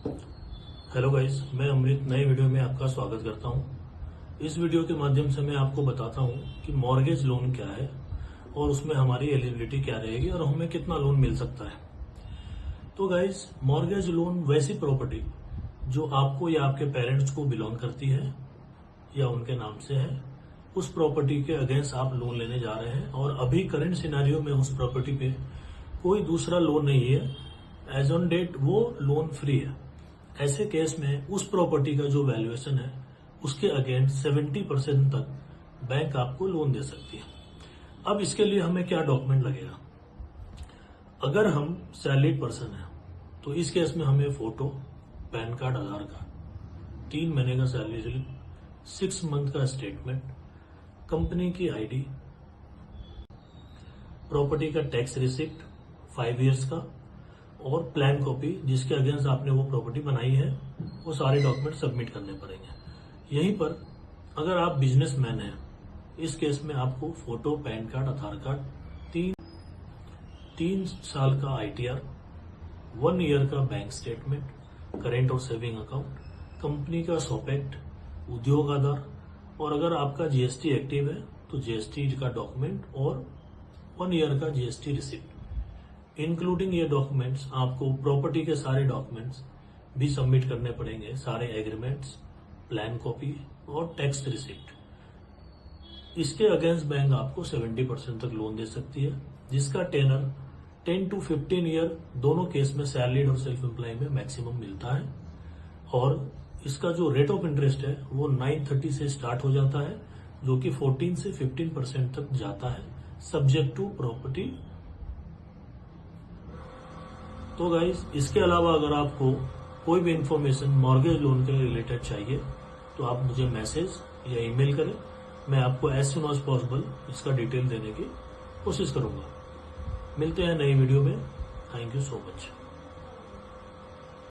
Hello guys, मैं अमृत नए video में आपका स्वागत करता हूं। इस वीडियो के माध्यम से मैं आपको बताता हूं कि मॉर्गेज लोन क्या है और उसमें हमारी एलिजिबिलिटी क्या रहेगी और हमें कितना लोन मिल सकता है। तो गाइस, मॉर्गेज लोन वैसी प्रॉपर्टी जो आपको या आपके पेरेंट्स को बिलोंग करती है या उनके नाम से है, उस प्रॉपर्टी के अगेंस्ट आप लोन लेने जा रहे हैं और अभी करंट सिनेरियो में उस प्रॉपर्टी पे कोई दूसरा लोन नहीं है। एज ऑन डेट वो लोन फ्री है। ऐसे केस में उस प्रॉपर्टी का जो वैल्यूएशन है उसके अगेंस्ट 70% तक बैंक आपको लोन दे सकती है। अब इसके लिए हमें क्या डॉक्यूमेंट लगेगा? अगर हम सैलरीड पर्सन है तो इस केस में हमें फोटो, पैन कार्ड, आधार कार्ड, 3 महीने का सैलरी स्लिप, 6 मंथ का स्टेटमेंट, कंपनी की आईडी, प्रॉपर्टी का टैक्स रिसिप्ट 5 इयर्स का और प्लान कॉपी जिसके अगेंस्ट आपने वो प्रॉपर्टी बनाई है, वो सारे डॉक्यूमेंट सबमिट करने पड़ेंगे। यहीं पर अगर आप बिजनेसमैन हैं, इस केस में आपको फोटो, पैन कार्ड, आधार कार्ड, 3 साल का आईटीआर, 1 ईयर का बैंक स्टेटमेंट, करेंट और सेविंग अकाउंट, कंपनी का शॉप एक्ट, उद्योग आधार, और अगर आपका जीएसटी एक्टिव है तो जीएसटी का डॉक्यूमेंट और 1 ईयर का जीएसटी रिसिप्ट, इंक्लूडिंग ये डॉक्यूमेंट्स आपको प्रॉपर्टी के सारे डॉक्यूमेंट्स भी सबमिट करने पड़ेंगे, सारे एग्रीमेंट्स, प्लान कॉपी और टैक्स रिसिप्ट। इसके अगेंस्ट बैंक आपको 70% तक लोन दे सकती है, जिसका टेनर 10 to 15 ईयर दोनों केस में सैलरीड और सेल्फ एम्प्लॉय में मैक्सिमम मिलता है। और इसका जो रेट ऑफ इंटरेस्ट है वो 930 से स्टार्ट हो जाता है, जो कि 14 से 15% तक जाता है, सब्जेक्ट टू प्रॉपर्टी। तो गाइज, इसके अलावा अगर आपको कोई भी इंफॉर्मेशन मॉर्गेज लोन के रिलेटेड चाहिए तो आप मुझे मैसेज या ईमेल करें। मैं आपको एज सुन एज पॉसिबल इसका डिटेल देने की कोशिश करूंगा। मिलते हैं नई वीडियो में। Thank you so much.